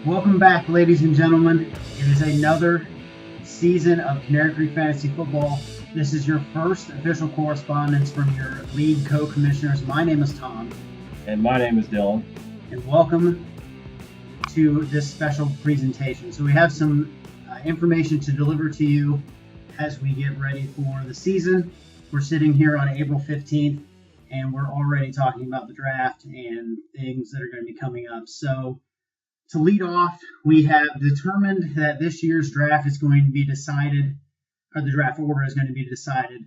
Welcome back, ladies and gentlemen. It is another season of Canary Creek Fantasy Football. This is your first official correspondence from your league co-commissioners. My name is Tom. And my name is Dylan. And welcome to this special presentation. So we have some information to deliver to you as we get ready for the season. We're sitting here on April 15th, and we're already talking about the draft and things that are going to be coming up. So to lead off, we have determined that this year's draft is going to be decided, or the draft order is going to be decided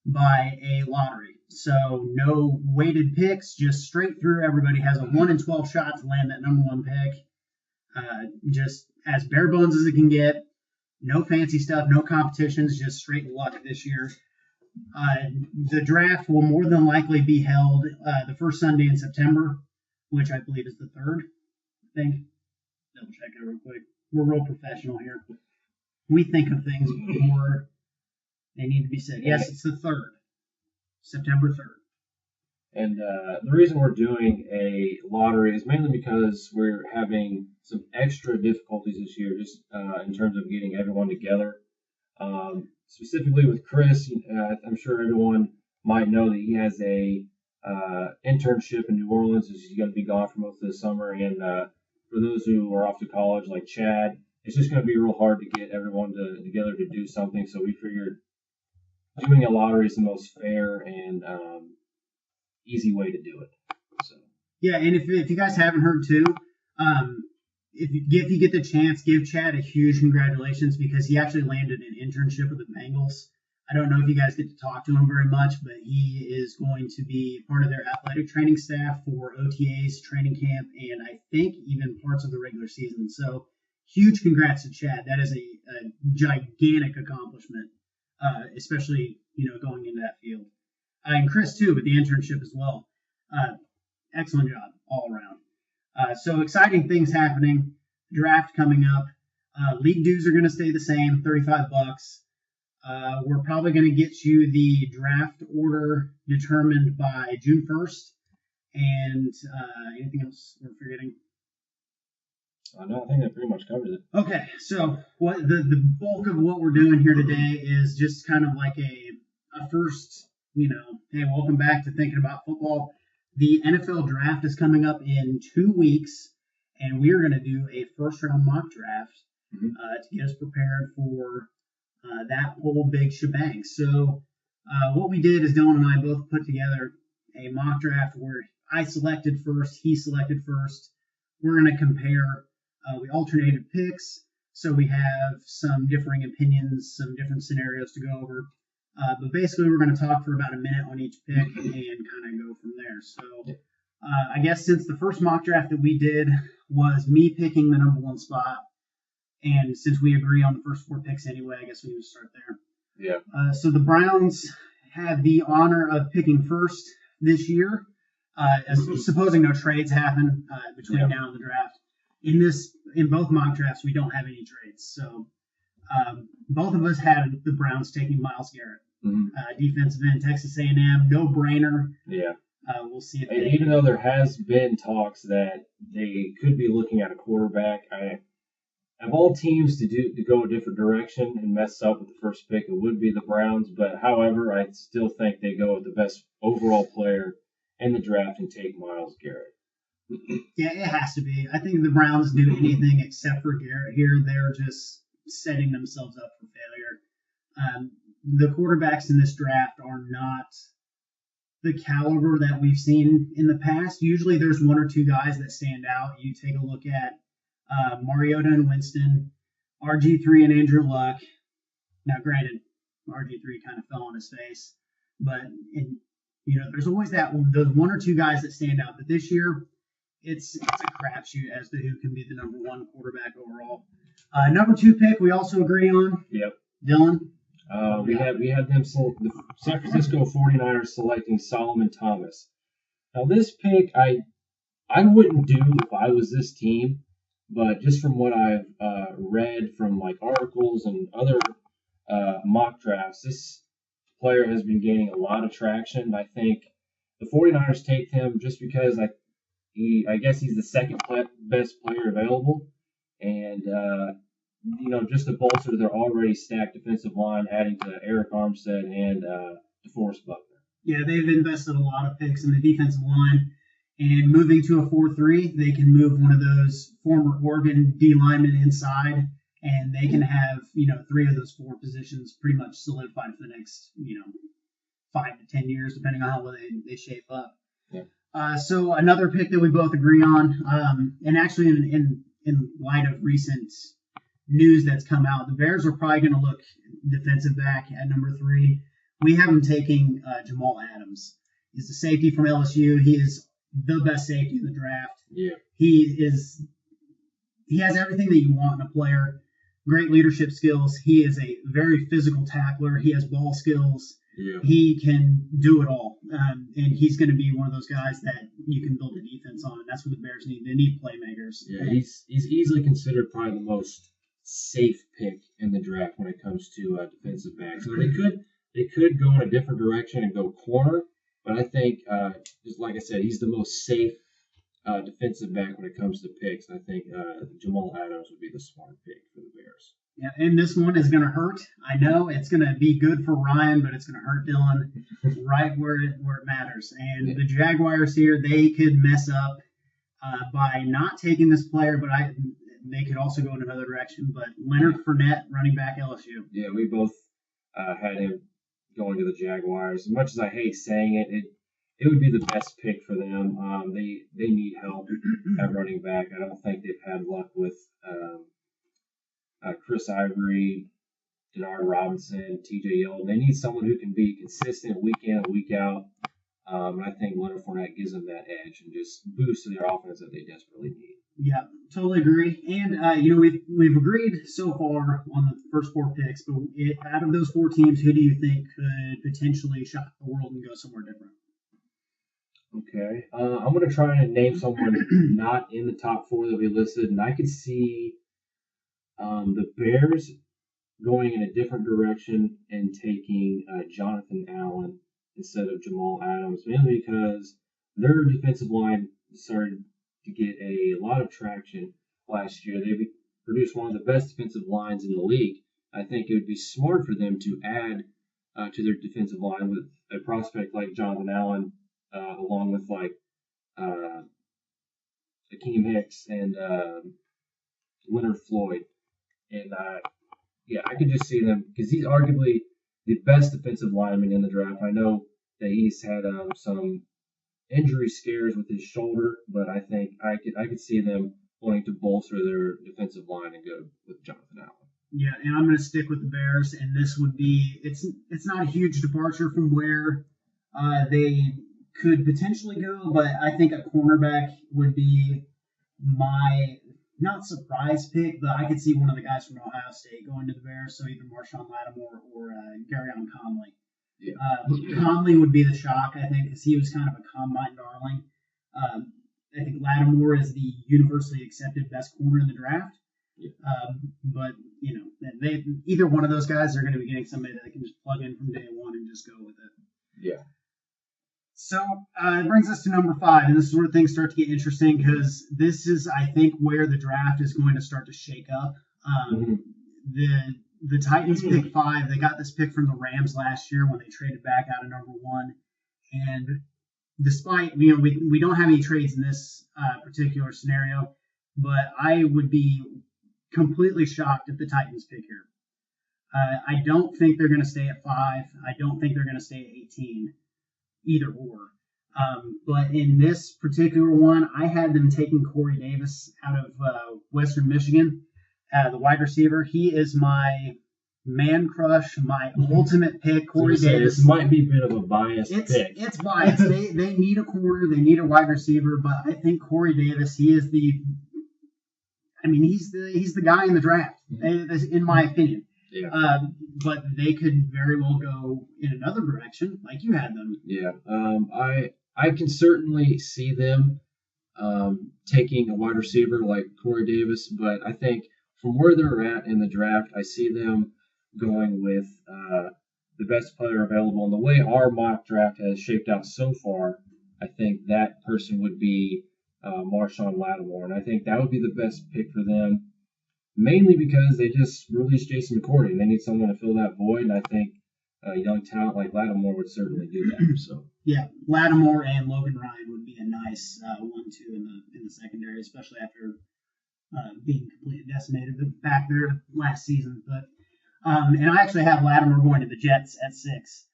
by a lottery. So no weighted picks, just straight through. Everybody has a 1 in 12 shot to land that number one pick. Just as bare bones as it can get. No fancy stuff, no competitions, just straight luck this year. The draft will more than likely be held the first Sunday in September, which I believe is the 3rd, I think. Double check it real quick. We're real professional here. We think of things before they need to be said. Yes, it's the 3rd, September 3rd. And the reason we're doing a lottery is mainly because we're having some extra difficulties this year, just in terms of getting everyone together. Specifically with Chris, I'm sure everyone might know that he has a internship in New Orleans. He's going to be gone for most of the summer, and for those who are off to college, like Chad, it's just going to be real hard to get everyone together to do something. So we figured doing a lottery is the most fair and easy way to do it. So yeah, and if you guys haven't heard too, if you get the chance, give Chad a huge congratulations because he actually landed an internship with the Bengals. I don't know if you guys get to talk to him very much, but he is going to be part of their athletic training staff for OTAs, training camp, and I think even parts of the regular season. So huge congrats to Chad. That is a gigantic accomplishment, especially going into that field. And Chris too with the internship as well. Excellent job all around. So exciting things happening. Draft coming up. League dues are going to stay the same, $35. We're probably going to get you the draft order determined by June 1st. And anything else we're forgetting? No, I think that pretty much covers it. Okay, so what the bulk of what we're doing here today is just kind of like a first, hey, welcome back to Thinking About Football. The NFL draft is coming up in 2 weeks, and we are going to do a first-round mock draft to get us prepared for that whole big shebang. So what we did is Dylan and I both put together a mock draft where I selected first, he selected first. We're going to compare. We alternated picks, so we have some differing opinions, some different scenarios to go over. But basically, we're going to talk for about a minute on each pick and kind of go from there. So I guess since the first mock draft that we did was me picking the number one spot, and since we agree on the first 4 picks anyway, I guess we need to start there. Yeah. So the Browns have the honor of picking first this year, supposing no trades happen between now and the draft. In both mock drafts, we don't have any trades. So both of us had the Browns taking Myles Garrett, defensive end, Texas A&M, no brainer. Yeah. We'll see if even though there has been talks that they could be looking at a quarterback, of all teams to go a different direction and mess up with the first pick, it would be the Browns. But however, I still think they go with the best overall player in the draft and take Myles Garrett. Yeah, it has to be. I think the Browns do anything except for Garrett here. They're just setting themselves up for failure. The quarterbacks in this draft are not the caliber that we've seen in the past. Usually there's 1 or 2 guys that stand out. You take a look at Mariota and Winston, RG3 and Andrew Luck. Now, granted, RG3 kind of fell on his face, but there's always those 1 or 2 guys that stand out. But this year, it's a crapshoot as to who can be the number 1 quarterback overall. Number 2 pick, we also agree on. Yep. Dylan. We had them the San Francisco 49ers selecting Solomon Thomas. Now, this pick I wouldn't do if I was this team. But just from what I've read from like articles and other mock drafts, this player has been gaining a lot of traction. I think the 49ers take him just because I guess he's the second best player available. and just to bolster their already stacked defensive line, adding to Eric Armstead and DeForest Buckner. Yeah, they've invested a lot of picks in the defensive line, and moving to a 4-3, they can move one of those former Oregon D linemen inside, and they can have 3 of those 4 positions pretty much solidified for the next 5 to 10 years, depending on how well they shape up. Yeah. So another pick that we both agree on, and actually in light of recent news that's come out, the Bears are probably going to look defensive back at number 3. We have him taking Jamal Adams. He's the safety from LSU. He is the best safety in the draft. Yeah. He has everything that you want in a player. Great leadership skills. He is a very physical tackler. He has ball skills. Yeah. He can do it all. And he's going to be one of those guys that you can build a defense on. And that's what the Bears need. They need playmakers. Yeah, he's easily considered probably the most safe pick in the draft when it comes to defensive backs. So they could go in a different direction and go corner, but I think, just like I said, he's the most safe defensive back when it comes to picks. I think Jamal Adams would be the smart pick for the Bears. Yeah, and this one is going to hurt. I know it's going to be good for Ryan, but it's going to hurt Dylan right where it matters. And the Jaguars here, they could mess up by not taking this player, but they could also go in another direction. But Leonard Fournette, running back LSU. Yeah, we both had him going to the Jaguars. As much as I hate saying it would be the best pick for them. They need help at running back. I don't think they've had luck with Chris Ivory, Denard Robinson, T.J. Yeldon. They need someone who can be consistent week in and week out. And I think Leonard Fournette gives them that edge and just boosts their offense that they desperately need. Yeah, totally agree. And we've agreed so far on the first 4 picks, but out of those 4 teams, who do you think could potentially shock the world and go somewhere different? Okay, I'm going to try and name someone not in the top 4 that we listed, and I could see the Bears going in a different direction and taking Jonathan Allen instead of Jamal Adams, mainly because their defensive line started to get a lot of traction last year. They produced one of the best defensive lines in the league. I think it would be smart for them to add to their defensive line with a prospect like Jonathan Allen, along with like Akeem Hicks and Leonard Floyd. And I could just see them because he's arguably the best defensive lineman in the draft. I know that he's had some injury scares with his shoulder, but I think I could see them wanting to bolster their defensive line and go with Jonathan Allen. Yeah, and I'm going to stick with the Bears, and this would be it's not a huge departure from where they could potentially go, but I think a cornerback would be my not surprise pick, but I could see one of the guys from Ohio State going to the Bears, so either Marshawn Lattimore or Garyon Conley. Yeah. Conley would be the shock, I think, because he was kind of a combine darling. I think Lattimore is the universally accepted best corner in the draft. Yeah. But either one of those guys are going to be getting somebody that can just plug in from day one and just go with it. Yeah. So it brings us to number 5, and this is where things start to get interesting because this is, I think, where the draft is going to start to shake up. The Titans pick 5. They got this pick from the Rams last year when they traded back out of number 1, and despite we don't have any trades in this particular scenario, but I would be completely shocked if the Titans pick here. I don't think they're going to stay at 5. I don't think they're going to stay at 18. Either or. But in this particular one, I had them taking Corey Davis out of Western Michigan, the wide receiver. He is my man crush, my ultimate pick, Corey Davis. This might be a bit of a biased pick. It's biased. They need a corner. They need a wide receiver. But I think Corey Davis, he's the guy in the draft, in my opinion. Yeah. But they could very well go in another direction, like you had them. Yeah. I can certainly see them taking a wide receiver like Corey Davis, but I think from where they're at in the draft, I see them going with the best player available. And the way our mock draft has shaped out so far, I think that person would be Marshawn Lattimore, and I think that would be the best pick for them. mainly because they just released Jason McCourty. They need someone to fill that void, and I think a young talent like Lattimore would certainly do that. So Yeah, Lattimore and Logan Ryan would be a nice 1-2 in the secondary, especially after being completely decimated back there last season. But and I actually have Lattimore going to the Jets at 6,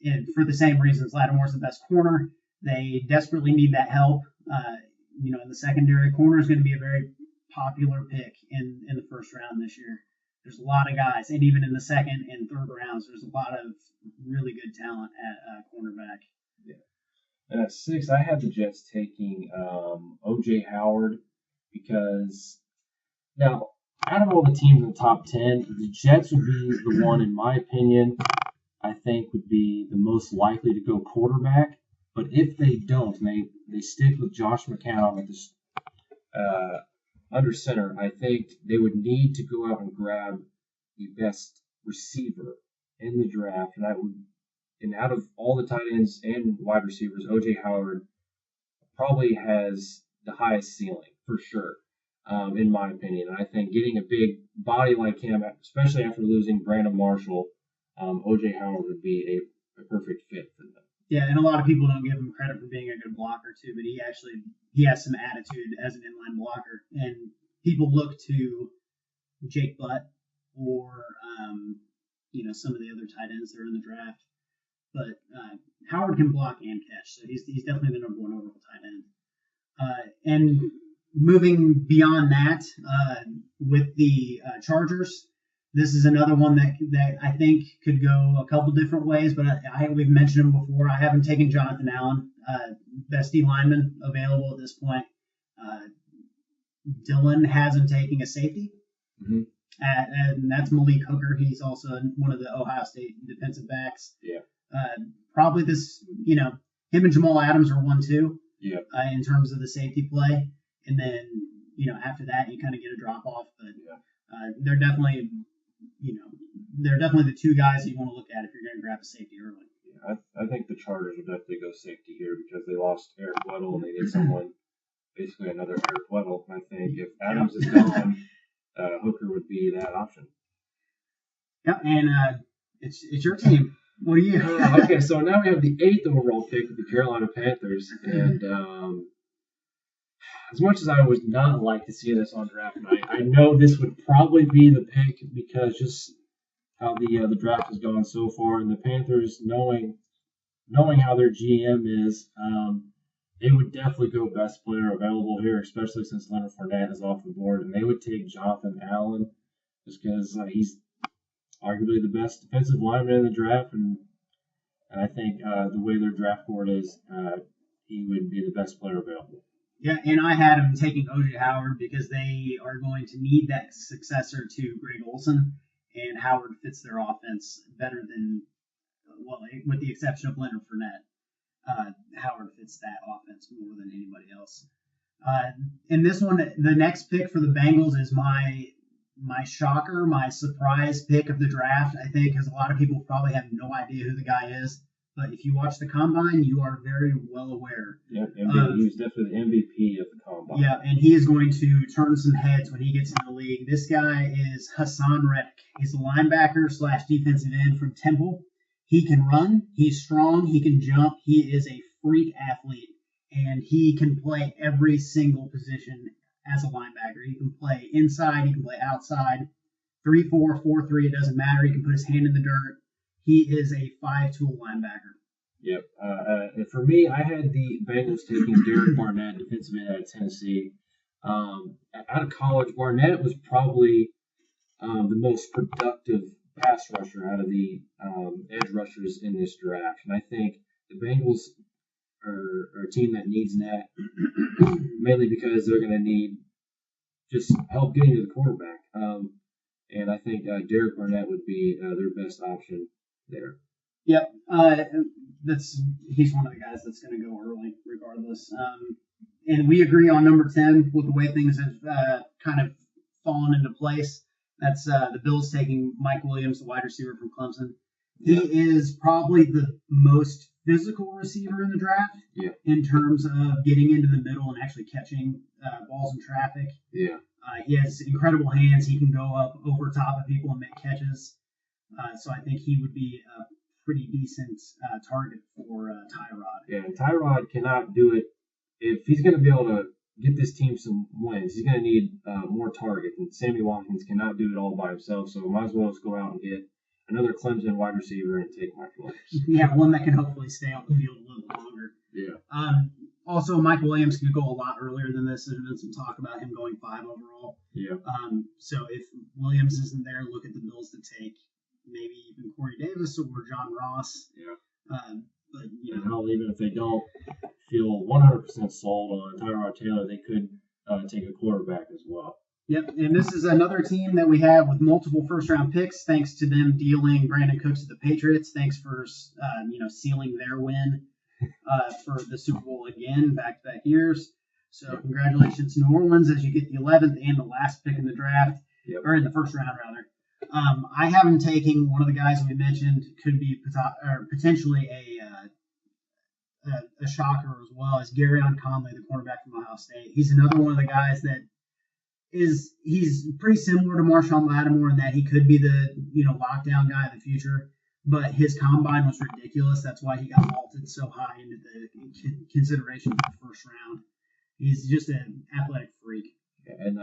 and for the same reasons. Lattimore's the best corner. They desperately need that help. In the secondary, corner is going to be a very popular pick in the first round this year. There's a lot of guys, and even in the second and third rounds, there's a lot of really good talent at cornerback. Yeah. And at 6, I had the Jets taking O.J. Howard because now, out of all the teams in the top 10, the Jets would be the one, in my opinion, I think would be the most likely to go quarterback. But if they don't, and they stick with Josh McCown at this under center, I think they would need to go out and grab the best receiver in the draft. And out of all the tight ends and wide receivers, O.J. Howard probably has the highest ceiling for sure, in my opinion. And I think getting a big body like him, especially after losing Brandon Marshall, O.J. Howard would be a perfect fit for them. Yeah, and a lot of people don't give him credit for being a good blocker too, but he has some attitude as an inline blocker, and people look to Jake Butt or some of the other tight ends that are in the draft, but Howard can block and catch, so he's definitely the number one overall tight end. And moving beyond that, with the Chargers. This is another one that I think could go a couple different ways, but we've mentioned him before. I haven't taken Jonathan Allen, best D lineman available at this point. Dylan has him taking a safety, and that's Malik Hooker. He's also one of the Ohio State defensive backs. Yeah. Probably him and Jamal Adams are 1-2. Yeah. In terms of the safety play, and then after that you kind of get a drop off, but they're definitely. They're definitely the two guys that you want to look at if you're going to grab a safety early. Yeah, I think the Chargers would definitely go safety here because they lost Eric Weddle and they need someone, basically another Eric Weddle. I think if Adams is gone, Hooker would be that option. Yeah, and it's your team. What do you? Okay, so now we have the 8th overall pick of the Carolina Panthers, and as much as I would not like to see this on draft night, I know this would probably be the pick because just how the draft has gone so far, and the Panthers knowing how their GM is, they would definitely go best player available here, especially since Leonard Fournette is off the board, and they would take Jonathan Allen just because he's arguably the best defensive lineman in the draft, and I think the way their draft board is, he would be the best player available. Yeah, and I had him taking O.J. Howard because they are going to need that successor to Greg Olsen, and Howard fits their offense better than, with the exception of Leonard Fournette. Howard fits that offense more than anybody else. And this one, the next pick for the Bengals is my shocker, my surprise pick of the draft, I think, because a lot of people probably have no idea who the guy is. But if you watch the Combine, you are very well aware. Yeah, he's definitely the MVP of the Combine. Yeah, and he is going to turn some heads when he gets in the league. This guy is Hassan Reddick. He's a linebacker / defensive end from Temple. He can run. He's strong. He can jump. He is a freak athlete, and he can play every single position as a linebacker. He can play inside. He can play outside. 3-4, 4-3. It doesn't matter. He can put his hand in the dirt. He is a 5-tool linebacker. Yep. And for me, I had the Bengals taking Derek Barnett, defensive end out of Tennessee. Out of college, Barnett was probably the most productive pass rusher out of the edge rushers in this draft. And I think the Bengals are a team that needs that, mainly because they're going to need just help getting to the quarterback. And I think Derek Barnett would be their best option there. Yep, he's one of the guys that's going to go early, regardless. And we agree on number 10 with the way things have kind of fallen into place. That's the Bills taking Mike Williams, the wide receiver from Clemson. He is probably the most physical receiver in the draft. Yeah. In terms of getting into the middle and actually catching balls in traffic. Yeah. He has incredible hands. He can go up over top of people and make catches. So I think he would be a pretty decent target for Tyrod. Yeah, and Tyrod cannot do it. If he's going to be able to get this team some wins, he's going to need more targets. And Sammy Watkins cannot do it all by himself, so might as well just go out and get another Clemson wide receiver and take Mike Williams. Yeah, one that can hopefully stay on the field a little longer. Yeah. Also, Mike Williams can go a lot earlier than this. There's been some talk about him going 5 overall. Yeah. So if Williams isn't there, look at the Bills to take maybe even Corey Davis or John Ross. Yeah. But And hell, even if they don't feel 100% sold on Tyrod Taylor, they could take a quarterback as well. Yep, and this is another team that we have with multiple first-round picks, thanks to them dealing Brandon Cooks to the Patriots. Thanks for sealing their win for the Super Bowl again, back-to-back years. So congratulations, New Orleans, as you get the 11th and the last pick in the draft, or in the first round rather. I have him taking one of the guys we mentioned, could be potentially a shocker as well, as Garyon Conley, the cornerback from Ohio State. He's another one of the guys that he's pretty similar to Marshawn Lattimore in that he could be the lockdown guy of the future, but his combine was ridiculous. That's why he got vaulted so high into the consideration for the first round. He's just an athletic freak. And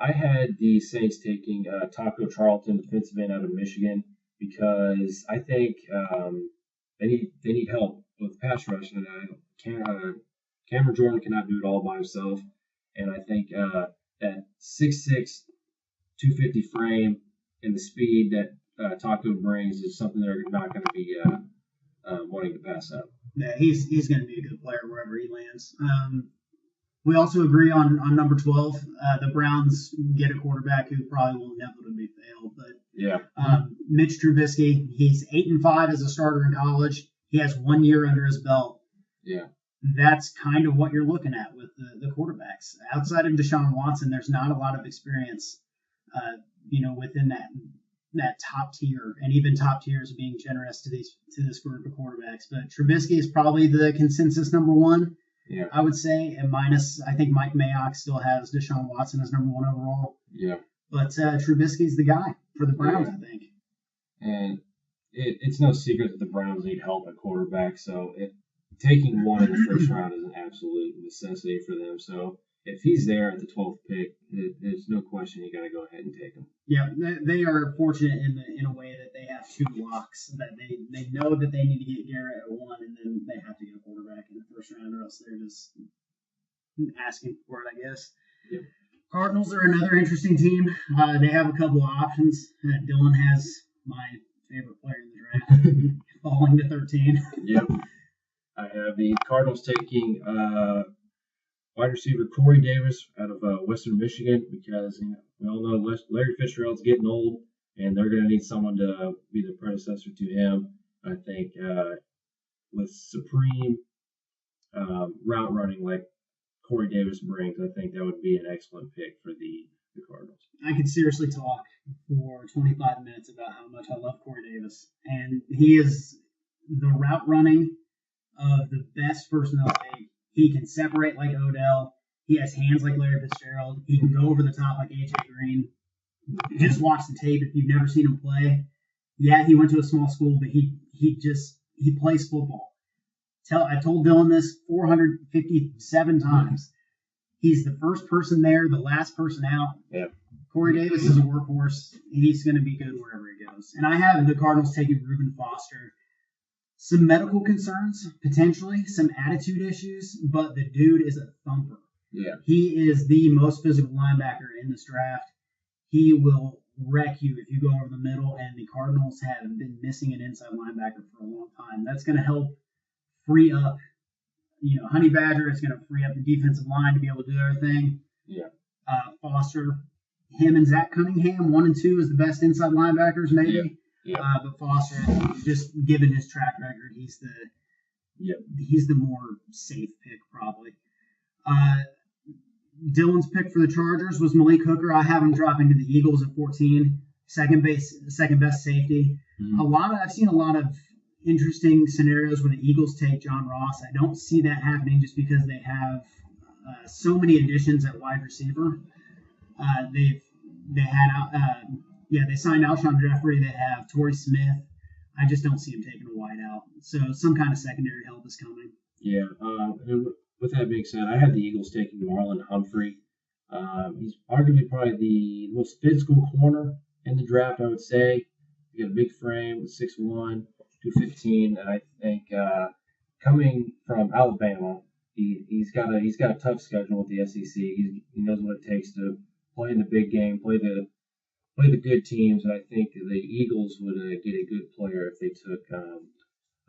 I had the Saints taking Taco Charlton, defensive end out of Michigan, because I think they need help with pass rush. And Cameron Jordan cannot do it all by himself. And I think that 6'6", 250 frame and the speed that Taco brings is something they're not going to be wanting to pass up. Yeah, he's going to be a good player wherever he lands. We also agree on number 12. The Browns get a quarterback who probably will inevitably fail, but yeah, Mitch Trubisky, he's 8-5 as a starter in college. He has 1 year under his belt. Yeah. That's kind of what you're looking at with the quarterbacks. Outside of Deshaun Watson, there's not a lot of experience, within that top tier, and even top tiers being generous to this group of quarterbacks. But Trubisky is probably the consensus number one. Yeah. I would say, and minus, I think Mike Mayock still has Deshaun Watson as number 1 overall. Yeah. But Trubisky's the guy for the Browns, I think. And it's no secret that the Browns need help at quarterback, so taking one in the first round is an absolute necessity for them. So if he's there at the 12th pick, there's no question you got to go ahead and take him. Yeah, they are fortunate in a way that they have 2 locks, that they know that they need to get Garrett at 1, and then they have to get a quarterback in the first round, or else they're just asking for it, I guess. Yep. Cardinals are another interesting team. They have a couple of options. Dylan has my favorite player in the draft, falling to 13. Yep. I have the Cardinals taking wide receiver Corey Davis out of Western Michigan, because we all know Larry Fitzgerald's getting old, and they're going to need someone to be the predecessor to him. I think with supreme route running like Corey Davis brings, I think that would be an excellent pick for the Cardinals. I could seriously talk for 25 minutes about how much I love Corey Davis, and he is the route running of the best person in the league. He can separate like Odell. He has hands like Larry Fitzgerald. He can go over the top like A.J. Green. Just watch the tape if you've never seen him play. Yeah, he went to a small school, but he plays football. I told Dylan this 457 times. He's the first person there, the last person out. Yeah. Corey Davis is a workhorse. He's going to be good wherever he goes. And I have the Cardinals taking Reuben Foster. Some medical concerns, potentially, some attitude issues, but the dude is a thumper. Yeah. He is the most physical linebacker in this draft. He will wreck you if you go over the middle, and the Cardinals have been missing an inside linebacker for a long time. That's going to help free up, Honey Badger is going to free up the defensive line to be able to do their thing. Yeah. Foster, him and Zach Cunningham, 1 and 2 is the best inside linebackers, maybe. Yeah. Yeah. But Foster, just given his track record, he's the more safe pick probably. Dylan's pick for the Chargers was Malik Hooker. I have him dropping to the Eagles at 14, second best safety. Mm-hmm. I've seen a lot of interesting scenarios where the Eagles take John Ross. I don't see that happening just because they have so many additions at wide receiver. They signed Alshon Jeffrey. They have Torrey Smith. I just don't see him taking a wide out. So some kind of secondary help is coming. Yeah. And with that being said, I had the Eagles taking Marlon Humphrey. He's arguably probably the most physical corner in the draft, I would say. He got a big frame, 6'1", 215, and I think coming from Alabama, he's got a tough schedule with the SEC. He knows what it takes to play in the big game, play the good teams, and I think the Eagles would get a good player if they took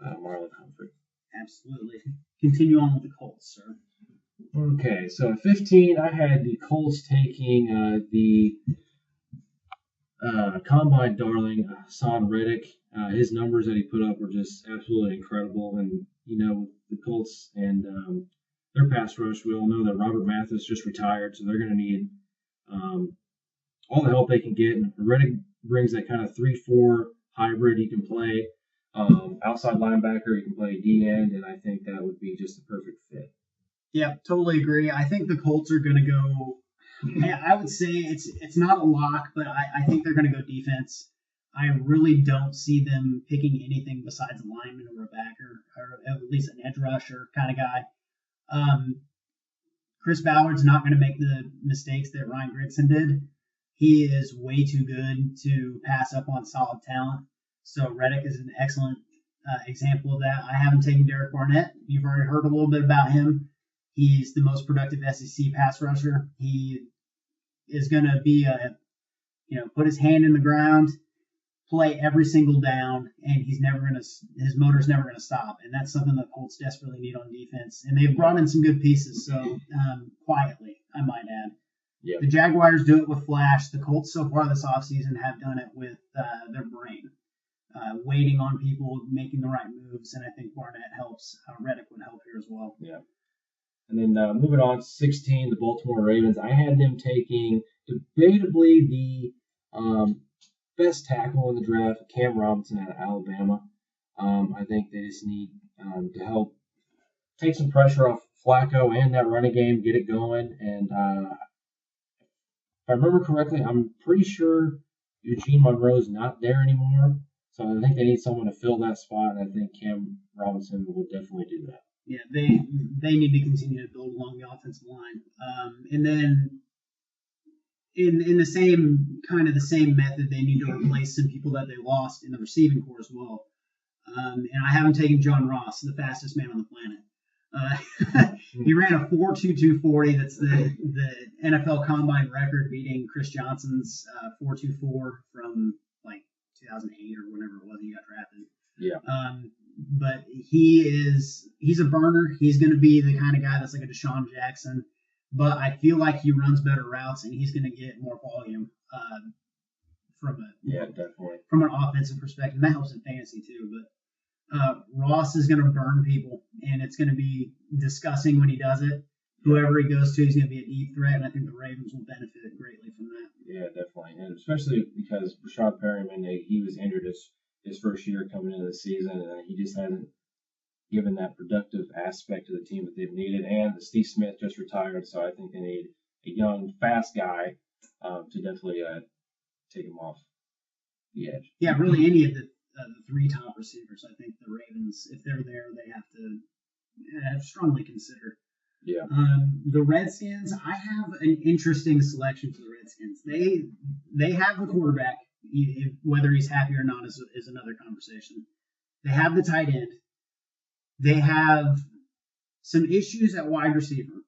Marlon Humphrey. Absolutely. Continue on with the Colts, sir. Okay, so at 15, I had the Colts taking the combine darling, Hassan Reddick. His numbers that he put up were just absolutely incredible. And, the Colts and their pass rush, we all know that Robert Mathis just retired, so they're going to need all the help they can get. And Reddick brings that kind of 3-4 hybrid. He can play outside linebacker, he can play D-end, and I think that would be just the perfect fit. Yeah, totally agree. I think the Colts are going to go. I would say it's not a lock, but I think they're going to go defense. I really don't see them picking anything besides a lineman or a backer, or at least an edge rusher kind of guy. Chris Ballard's not going to make the mistakes that Ryan Grigson did. He is way too good to pass up on solid talent. So Reddick is an excellent example of that. I haven't taken Derek Barnett. You've already heard a little bit about him. He's the most productive SEC pass rusher. He is going to be put his hand in the ground, play every single down, and his motor's never going to stop. And that's something the Colts desperately need on defense. And they've brought in some good pieces, so quietly, I might add. Yep. The Jaguars do it with flash. The Colts so far this offseason have done it with their brain, waiting on people, making the right moves, and I think Barnett helps. Reddick would help here as well. Yeah. And then moving on, 16, the Baltimore Ravens. I had them taking debatably the best tackle in the draft, Cam Robinson out of Alabama. I think they just need to help take some pressure off Flacco and that running game, get it going. And if I remember correctly, I'm pretty sure Eugene Monroe's not there anymore. So I think they need someone to fill that spot, and I think Cam Robinson will definitely do that. Yeah, they need to continue to build along the offensive line. And then in the same method, they need to replace some people that they lost in the receiving corps as well. And I haven't taken John Ross, the fastest man on the planet. He ran a 4.2240. That's the NFL Combine record, beating Chris Johnson's 4.24 from like 2008 or whenever it was he got drafted. Yeah. But he's a burner. He's going to be the kind of guy that's like a Deshaun Jackson. But I feel like he runs better routes, and he's going to get more volume definitely from an offensive perspective. And that helps in fantasy too. But Ross is going to burn people, and it's going to be disgusting when he does it. Whoever he goes to, he's going to be a deep threat, and I think the Ravens will benefit greatly from that. Yeah, definitely, and especially because Rashad Perryman, he was injured his first year coming into the season, and he just hasn't given that productive aspect to the team that they've needed. And Steve Smith just retired, so I think they need a young, fast guy to definitely take him off the edge. Yeah, really, any of the three top receivers, I think the Ravens, if they're there, they have to strongly consider. Yeah. The Redskins, I have an interesting selection for the Redskins. They have the quarterback. Whether he's happy or not is another conversation. They have the tight end. They have some issues at wide receiver.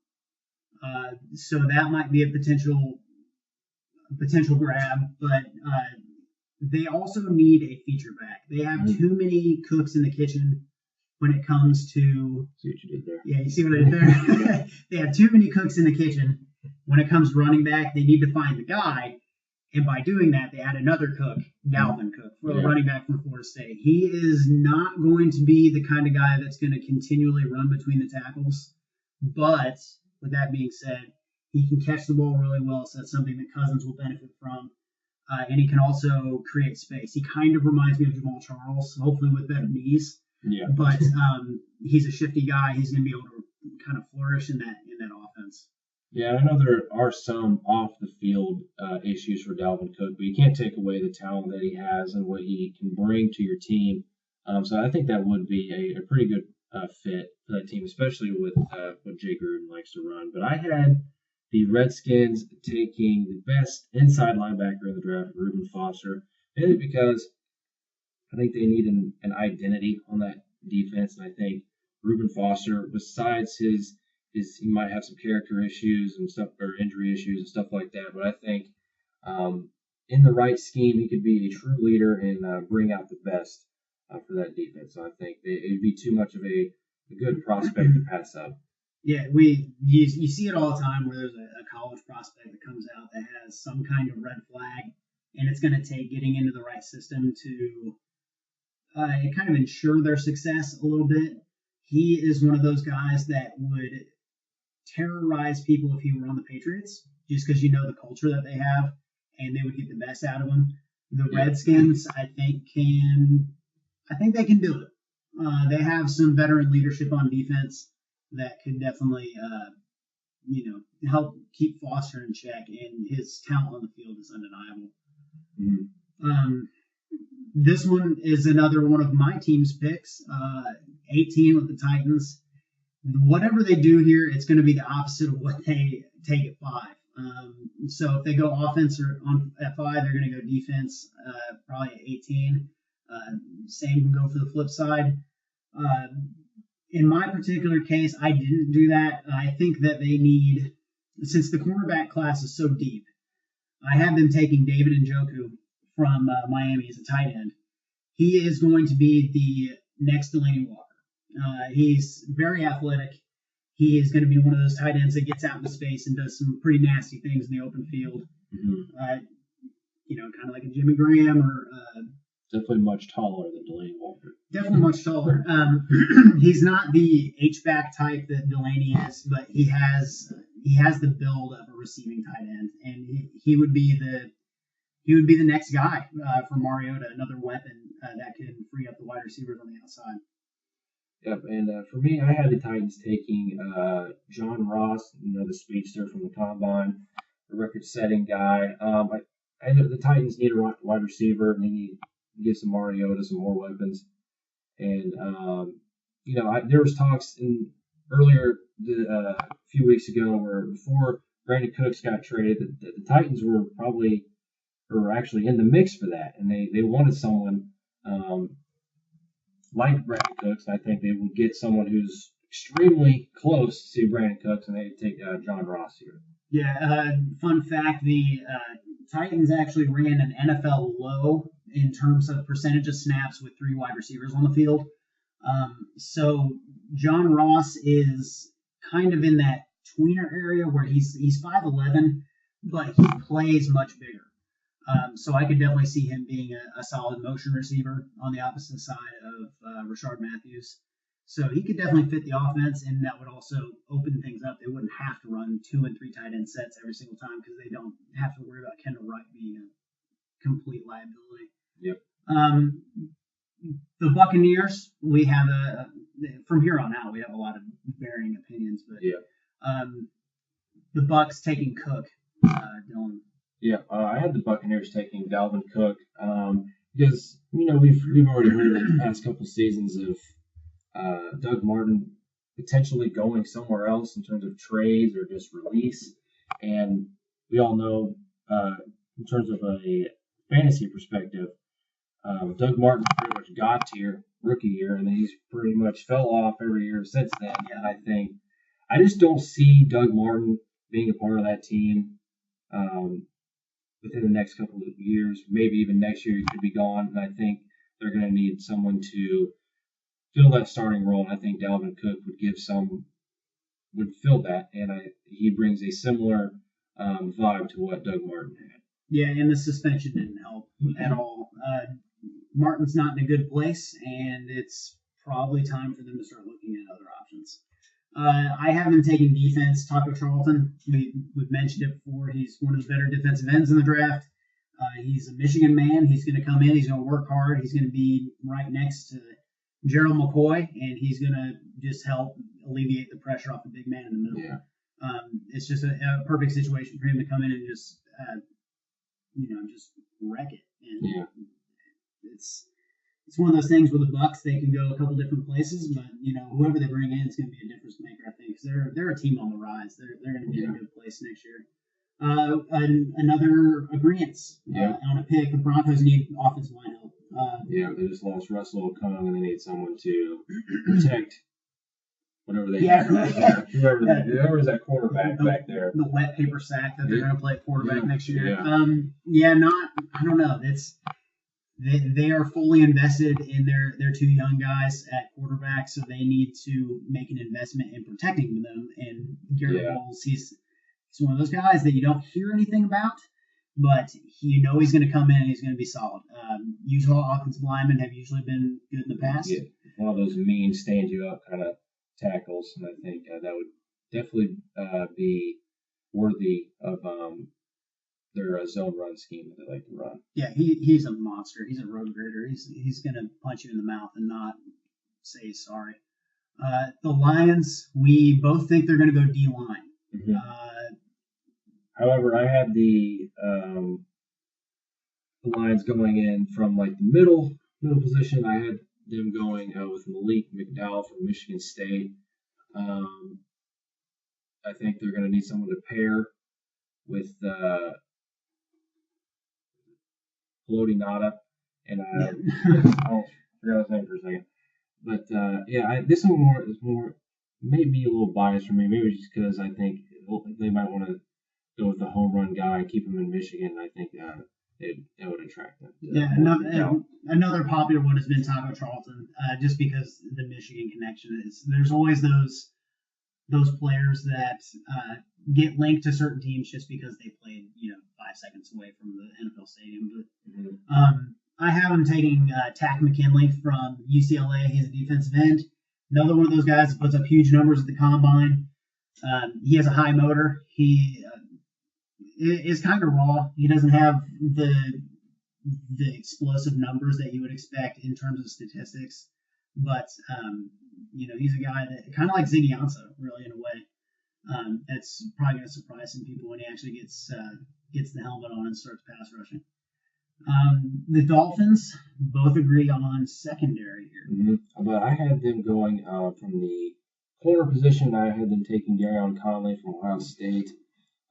So that might be a potential grab, but they also need a feature back. They have too many cooks in the kitchen when it comes to... See what you did there. Yeah, you see what I did there? They have too many cooks in the kitchen. When it comes to running back, they need to find the guy. And by doing that, they add another cook, Dalvin Cook, for the running back from Florida State. He is not going to be the kind of guy that's going to continually run between the tackles. But with that being said, he can catch the ball really well, so that's something that Cousins will benefit from. and he can also create space. He kind of reminds me of Jamal Charles, hopefully with better knees. Yeah. But he's a shifty guy. He's going to be able to kind of flourish in that offense. Yeah, I know there are some off the field issues for Dalvin Cook, but you can't take away the talent that he has and what he can bring to your team. So I think that would be a pretty good fit for that team, especially with what Jay Gruden likes to run. But I had the Redskins taking the best inside linebacker in the draft, Reuben Foster, mainly because I think they need an identity on that defense, and I think Reuben Foster, besides his he might have some character issues and stuff, or injury issues and stuff like that, but I think in the right scheme, he could be a true leader and bring out the best for that defense. So I think it'd be too much of a good prospect to pass up. Yeah, you see it all the time where there's a college prospect that comes out that has some kind of red flag, and it's going to take getting into the right system to kind of ensure their success a little bit. He is one of those guys that would terrorize people if he were on the Patriots, just because you know the culture that they have, and they would get the best out of him. The Redskins, I think they can do it. They have some veteran leadership on defense that could definitely, help keep Foster in check, and his talent on the field is undeniable. Mm-hmm. This one is another one of my team's picks. 18 with the Titans. Whatever they do here, it's going to be the opposite of what they take at 5. So if they go offense at 5, they're going to go defense probably at 18. Same can go for the flip side. In my particular case, I didn't do that. I think that they need, since the cornerback class is so deep, I have them taking David Njoku from Miami as a tight end. He is going to be the next Delaney Walker. He's very athletic. He is going to be one of those tight ends that gets out into space and does some pretty nasty things in the open field. Mm-hmm. Kind of like a Jimmy Graham or definitely much taller than Delaney Walker. Definitely much taller. He's not the H-back type that Delaney is, but he has the build of a receiving tight end, and he would be the next guy for Mariota, another weapon that can free up the wide receivers on the outside. Yep, and for me, I had the Titans taking John Ross, the speedster from the Combine, a record-setting guy. I know the Titans need a wide receiver, and they need to give some Mariota some more weapons. And there was talks earlier a few weeks ago where before Brandon Cooks got traded, the Titans were actually in the mix for that, and they wanted someone like Brandon Cooks. I think they would get someone who's extremely close to Brandon Cooks, and they take John Ross here. Yeah, fun fact, the Titans actually ran an NFL low in terms of percentage of snaps with 3 wide receivers on the field. So John Ross is kind of in that tweener area where he's 5'11", but he plays much bigger. So I could definitely see him being a solid motion receiver on the opposite side of Rashard Matthews. So he could definitely fit the offense, and that would also open things up. They wouldn't have to run 2 and 3 tight end sets every single time because they don't have to worry about Kendall Wright being a complete liability. Yep. The Buccaneers, we have from here on out, we have a lot of varying opinions, but the Bucs taking Cook, Dylan. Yeah, I had the Buccaneers taking Dalvin Cook because we've already heard in the past couple seasons of Doug Martin potentially going somewhere else in terms of trades or just release, and we all know in terms of a fantasy perspective, Doug Martin pretty much got tier rookie year, and then he's pretty much fell off every year since then. And I just don't see Doug Martin being a part of that team within the next couple of years. Maybe even next year he could be gone, and I think they're going to need someone to fill that starting role. And I think Dalvin Cook would fill that, and he brings a similar vibe to what Doug Martin had. Yeah, and the suspension didn't help at all. Martin's not in a good place, and it's probably time for them to start looking at other options. I have them taking defense. Taco Charlton, we've mentioned it before. He's one of the better defensive ends in the draft. He's a Michigan man. He's going to come in. He's going to work hard. He's going to be right next to Gerald McCoy, and he's going to just help alleviate the pressure off the big man in the middle. Yeah. It's just a perfect situation for him to come in and just, just wreck it. And it's one of those things where the Bucks, they can go a couple different places, but whoever they bring in is going to be a difference maker. I think because they're a team on the rise. They're going to be in a good place next year. Another agreement on a pick. The Broncos need offensive line help. They just lost Russell Okung, and they need someone to protect whatever they whoever's that quarterback back there. The wet paper sack that they're going to play at quarterback next year. Yeah. I don't know. They are fully invested in their two young guys at quarterback, so they need to make an investment in protecting them. And Garrett Bowles, he's one of those guys that you don't hear anything about, but he's going to come in and he's going to be solid. Utah offensive linemen have usually been good in the past. Yeah, one of those mean, stand you up kind of tackles, and I think that would definitely be worthy of their zone run scheme that they like to run. Yeah, he's a monster. He's a road grader. He's going to punch you in the mouth and not say sorry. The Lions, we both think they're going to go D-line. Mm-hmm. However, I had the Lions going in from like the middle position. I had them going with Malik McDowell from Michigan State. I think they're going to need someone to pair with Haloti Ngata, and I forgot his name for a second. But this one is more maybe a little biased for me. Maybe just because I think they might want to go with the home run guy and keep him in Michigan. I think that would attract them. Another popular one has been Taco Charlton, just because the Michigan connection is. There's always those players that get linked to certain teams just because they played 5 seconds away from the NFL stadium. But I have him taking Tack McKinley from UCLA. He's a defensive end. Another one of those guys that puts up huge numbers at the combine. He has a high motor. He is kind of raw. He doesn't have the explosive numbers that you would expect in terms of statistics. But, he's a guy that kind of like Ziggy Ansah, really, in a way. That's probably going to surprise some people when he actually gets the helmet on and starts pass rushing. The Dolphins both agree on secondary here. Mm-hmm. But I had them going from the corner position. I had them taking Darion Conley from Ohio State.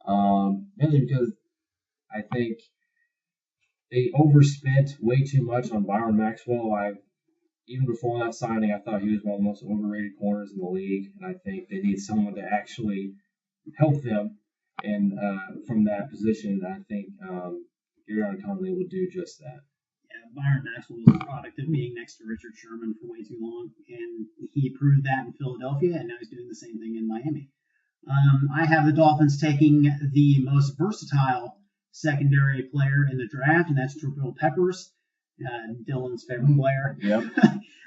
Mainly because I think they overspent way too much on Byron Maxwell. Even before that signing, I thought he was one of the most overrated corners in the league, and I think they need someone to actually help them. And from that position, I think Darion Conley will do just that. Yeah, Byron Maxwell was a product of being next to Richard Sherman for way too long, and he proved that in Philadelphia, and now he's doing the same thing in Miami. I have the Dolphins taking the most versatile secondary player in the draft, and that's Jabril Peppers, Dylan's favorite player. Yep.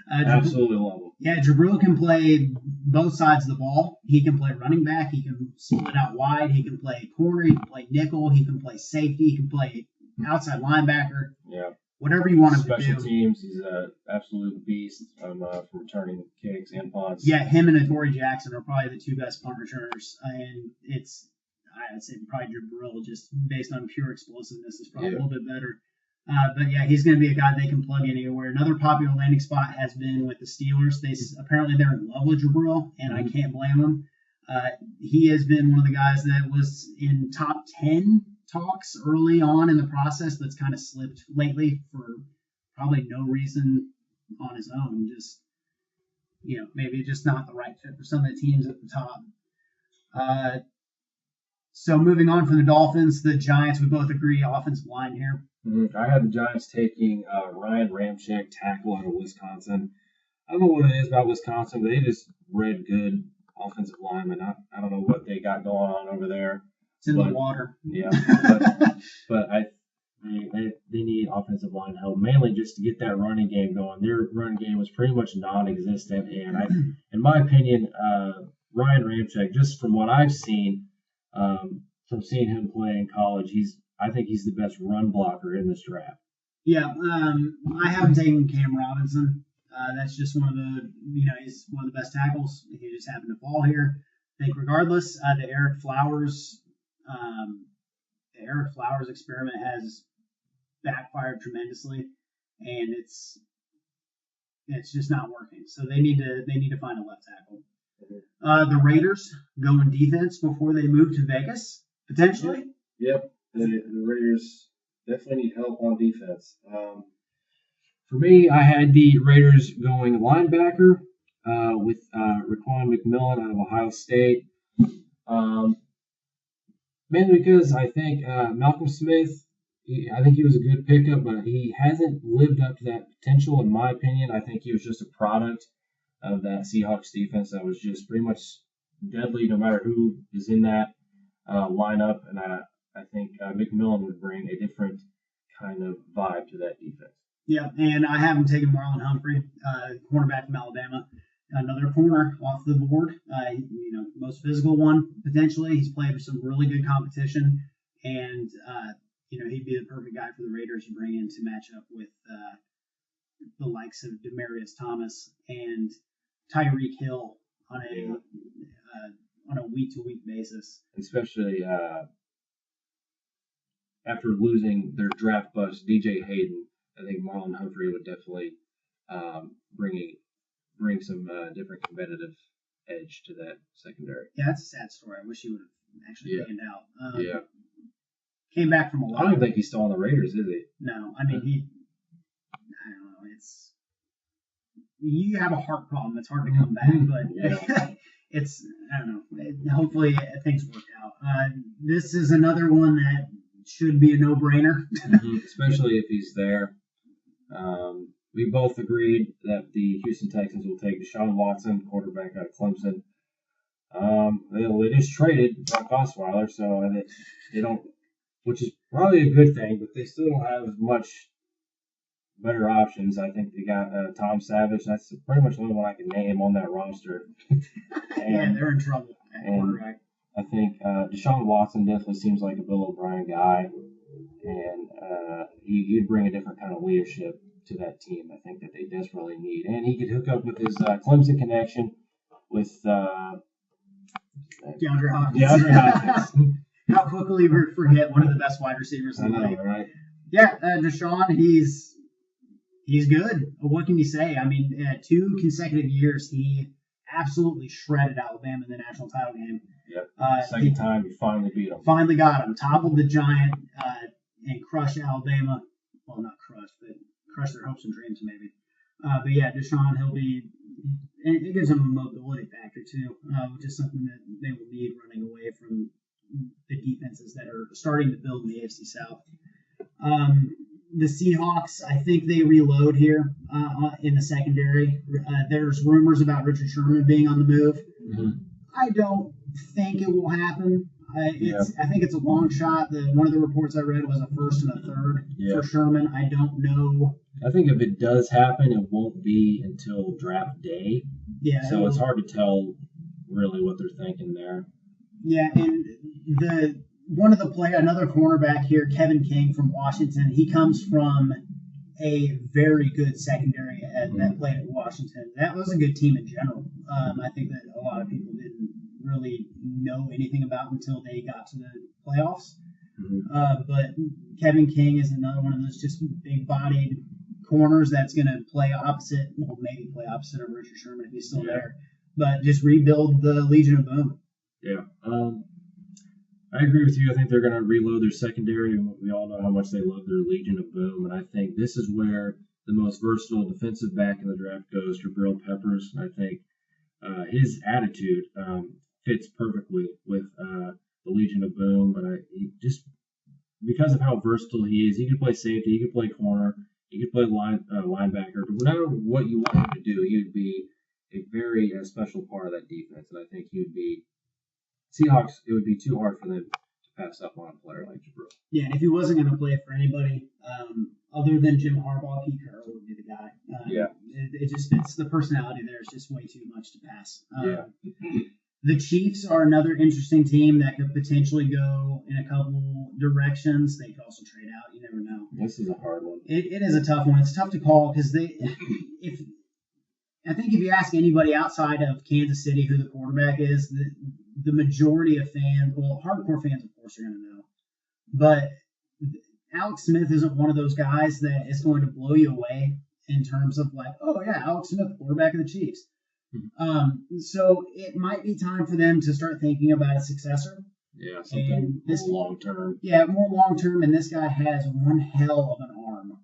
Absolutely love him. Yeah, Jabril can play both sides of the ball. He can play running back. He can split out wide. He can play corner. He can play nickel. He can play safety. He can play outside linebacker. Yeah. Whatever you want him to do. Special teams, he's an absolute beast from returning kicks and punts. Yeah, him and Adoree Jackson are probably the two best punt returners. And I'd say probably Jabril, just based on pure explosiveness, is probably a little bit better. But yeah, he's going to be a guy they can plug in anywhere. Another popular landing spot has been with the Steelers. Apparently they're in love with Jabril, and I can't blame them. He has been one of the guys that was in top 10 talks early on in the process, that's kind of slipped lately for probably no reason on his own. Just, maybe just not the right fit for some of the teams at the top. So moving on from the Dolphins, the Giants, we both agree offensive line here. Mm-hmm. I had the Giants taking Ryan Ramczyk, tackle out of Wisconsin. I don't know what it is about Wisconsin, but they just bred good offensive linemen. I don't know what they got going on over there. It's in the water. Yeah, but they need offensive line help, mainly just to get that running game going. Their run game was pretty much non-existent, and in my opinion, Ryan Ramczyk, just from what I've seen, from seeing him play in college, he's I think he's the best run blocker in this draft. Yeah, I haven't taken Cam Robinson. That's just one of the, he's one of the best tackles. He just happened to fall here. I think regardless, the Eric Flowers experiment has backfired tremendously, and it's just not working. So they need to find a left tackle. The Raiders going defense before they move to Vegas potentially. Yep, the Raiders definitely need help on defense. For me, I had the Raiders going linebacker with Raquan McMillan out of Ohio State. Mainly because I think Malcolm Smith, I think he was a good pickup, but he hasn't lived up to that potential, in my opinion. I think he was just a product of that Seahawks defense that was just pretty much deadly no matter who is in that lineup. And I think McMillan would bring a different kind of vibe to that defense. Yeah, and I haven't taken Marlon Humphrey, cornerback from Alabama. Another corner off the board, most physical one potentially. He's played with some really good competition, and he'd be the perfect guy for the Raiders to bring in to match up with the likes of Demaryius Thomas and Tyreek Hill on a week-to-week basis. Especially after losing their draft bust, DJ Hayden, I think Marlon Humphrey would definitely bring some different competitive edge to that secondary. Yeah, that's a sad story. I wish he would have actually panned out. Yeah. Came back from a lot. I don't think he's still on the Raiders, is he? No, I mean I don't know. You have a heart problem. It's hard to come back, but I don't know. Hopefully things work out. This is another one that should be a no-brainer. Especially if he's there. We both agreed that the Houston Texans will take Deshaun Watson, quarterback out of Clemson. They just traded Brock Osweiler, so they don't, which is probably a good thing, but they still don't have much better options. I think they got Tom Savage. That's pretty much the only one I can name on that roster. Yeah, they're in trouble at quarterback. I think Deshaun Watson definitely seems like a Bill O'Brien guy, and he'd bring a different kind of leadership to that team. I think that they desperately need, and he could hook up with his Clemson connection with DeAndre Hopkins. DeAndre Hopkins. How quickly we forget one of the best wide receivers in the league. Right? Yeah, Deshaun, he's good. What can you say? I mean, 2 consecutive years, he absolutely shredded Alabama in the national title game. Yep. Second time, he finally beat him. Finally got him. Toppled the Giant and crushed Alabama. Well, not crushed, but crushed their hopes and dreams maybe. But yeah, Deshaun, it gives him a mobility factor too, which is something that they will need running away from the defenses that are starting to build in the AFC South. The Seahawks, I think they reload here in the secondary. There's rumors about Richard Sherman being on the move. Mm-hmm. I don't think it will happen. I think it's a long shot. One of the reports I read was a first and a third for Sherman. I don't know. I think if it does happen, it won't be until draft day. Yeah. So it's hard to tell really what they're thinking there. Yeah, and another cornerback here, Kevin King from Washington. He comes from a very good secondary that played at Washington. That was a good team in general. I think that a lot of people didn't really know anything about until they got to the playoffs. Mm-hmm. But Kevin King is another one of those just big-bodied corners that's going to play opposite of Richard Sherman if he's still there. But just rebuild the Legion of Boom. Yeah. I agree with you. I think they're going to reload their secondary. We all know how much they love their Legion of Boom. And I think this is where the most versatile defensive back in the draft goes, Jabril Peppers. And I think his attitude fits perfectly with the Legion of Boom. But because of how versatile he is, he could play safety, he could play corner, he could play linebacker. But no matter what you want him to do, he would be a very special part of that defense. And I think he would be Seahawks. It would be too hard for them to pass up on a player like Jabril. Yeah, and if he wasn't going to play for anybody other than Jim Harbaugh, Pete Carroll would be the guy. It just fits. The personality there is just way too much to pass. The Chiefs are another interesting team that could potentially go in a couple directions. They could also trade out. You never know. This is a hard one. It is a tough one. It's tough to call because I think if you ask anybody outside of Kansas City who the quarterback is, the majority of fans, well, hardcore fans, of course, are going to know. But Alex Smith isn't one of those guys that is going to blow you away in terms of like, oh yeah, Alex Smith, quarterback of the Chiefs. So it might be time for them to start thinking about a successor. Yeah, something long term. Yeah, more long term. And this guy has one hell of an arm.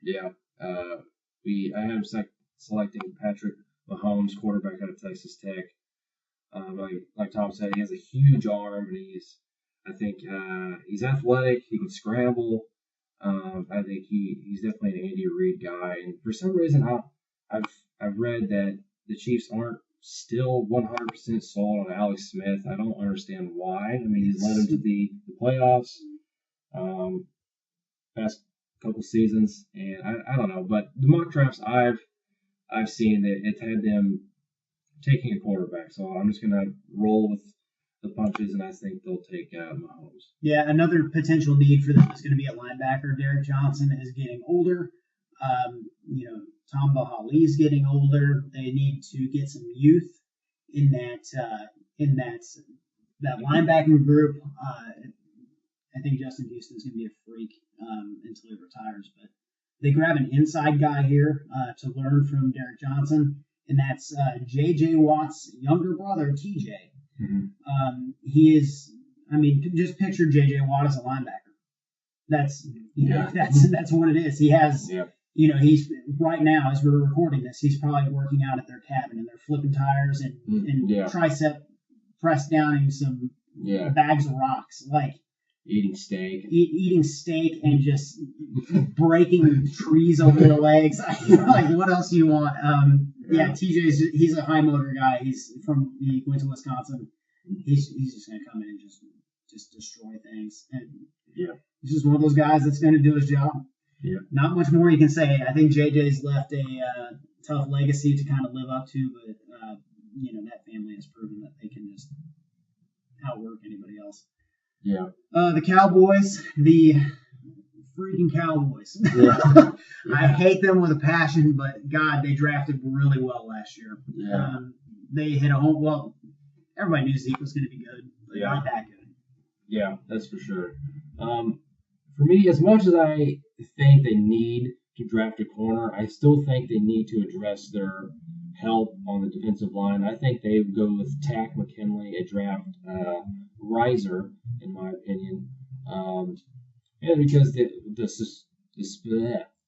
Yeah. I have him selecting Patrick Mahomes, quarterback out of Texas Tech. Like Tom said, he has a huge arm, and he's athletic. He can scramble. I think he's definitely an Andy Reid guy. And for some reason, I've read that the Chiefs aren't still 100% sold on Alex Smith. I don't understand why. I mean, he's led them to the playoffs past couple seasons, and I don't know. But the mock drafts I've seen that it's had them taking a quarterback, so I'm just gonna roll with the punches, and I think they'll take Mahomes. Yeah, another potential need for them is going to be at linebacker. Derek Johnson is getting older. Tom Bahali's getting older. They need to get some youth in that linebacking group. I think Justin Houston's going to be a freak until he retires. But they grab an inside guy here to learn from Derek Johnson, and that's J.J. Watt's younger brother, T.J. Mm-hmm. He is. I mean, just picture J.J. Watt as a linebacker. That's what it is. He has. Yeah. He's right now, as we're recording this, he's probably working out at their cabin, and they're flipping tires and tricep press downing some bags of rocks, like eating steak, and just breaking trees over their legs. Like, what else do you want? TJ's a high motor guy. He went to Wisconsin. He's just gonna come in and just destroy things. And he's just one of those guys that's gonna do his job. Yeah. Not much more you can say. I think JJ's left a tough legacy to kind of live up to, but that family has proven that they can just outwork anybody else. Yeah. The Cowboys, the freaking Cowboys. Yeah. I hate them with a passion, but God, they drafted really well last year. Yeah. They hit a home. Well, everybody knew Zeke was going to be good, but not that good. Yeah, that's for sure. For me, as much as I think they need to draft a corner, I still think they need to address their help on the defensive line. I think they would go with Takk McKinley, a draft riser, in my opinion. Because the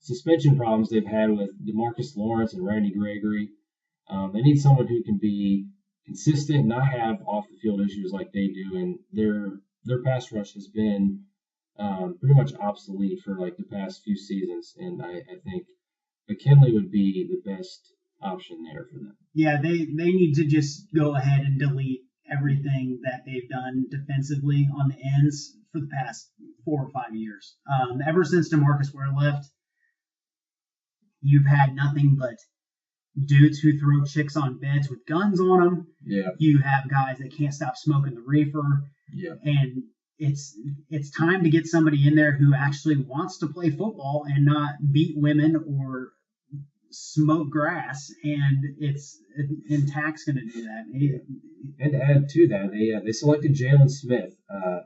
suspension problems they've had with DeMarcus Lawrence and Randy Gregory, they need someone who can be consistent, not have off-the-field issues like they do, and their pass rush has been pretty much obsolete for like the past few seasons, and I think McKinley would be the best option there for them. Yeah, they need to just go ahead and delete everything that they've done defensively on the ends for the past 4 or 5 years. Ever since DeMarcus Ware left, you've had nothing but dudes who throw chicks on beds with guns on them. Yeah. You have guys that can't stop smoking the reefer. Yeah. And it's time to get somebody in there who actually wants to play football and not beat women or smoke grass. And Tack's going to do that. And to add to that, they selected Jalen Smith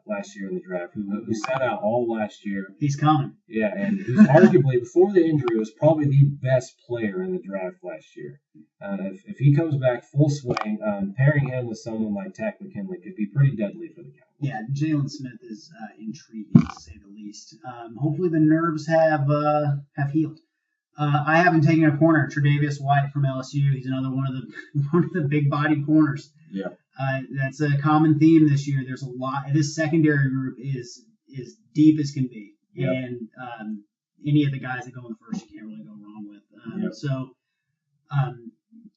last year in the draft, who sat out all last year. He's coming. Yeah, and who's arguably, before the injury, was probably the best player in the draft last year. If he comes back full swing, pairing him with someone like Takk McKinley could be pretty deadly for the Cowboys. Yeah, Jalen Smith is intriguing, to say the least. Hopefully the nerves have healed. I haven't taken a corner. Tre'Davious White from LSU. He's another one of the big body corners. Yeah. That's a common theme this year. There's a lot. This secondary group is deep as can be, yep. And any of the guys that go in the first, you can't really go wrong with. Yep. So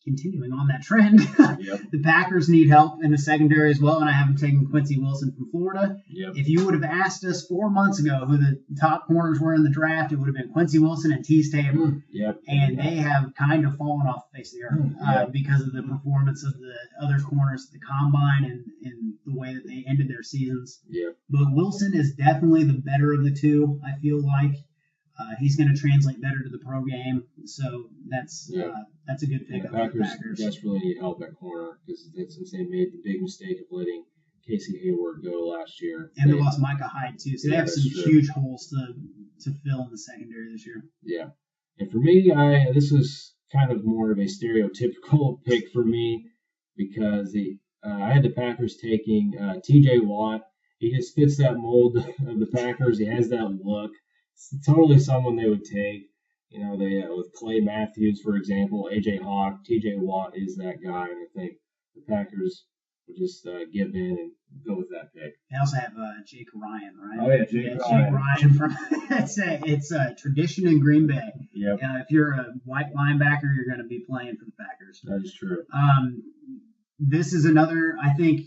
continuing on that trend, Yep. the Packers need help in the secondary as well, and I have them taking Quincy Wilson from Florida. Yep. If you would have asked us 4 months ago who the top corners were in the draft, it would have been Quincy Wilson and Tease Tabor. Yep. And they have kind of fallen off the face of the earth Yep. because of the performance of the other corners at the combine and the way that they ended their seasons. Yep. But Wilson is definitely the better of the two, I feel like. He's going to translate better to the pro game, so that's a good And the pickup for the Packers. desperately need help at corner because since they made the big mistake of letting Casey Hayward go last year. And they lost Micah Hyde, too, so they have some huge holes to fill in the secondary this year. Yeah. And for me, this was kind of more of a stereotypical pick for me because I had the Packers taking T.J. Watt. He just fits that mold of the Packers. He has that look. It's totally someone they would take. You know, they with Clay Matthews, for example, A.J. Hawk, T.J. Watt is that guy, and I think the Packers would just give in and go with that pick. They also have Jake Ryan, right? Oh, yeah, Jake Ryan. Jake Ryan from it's a tradition in Green Bay. Yep. If you're a white linebacker, you're going to be playing for the Packers. That is true. This is another, I think,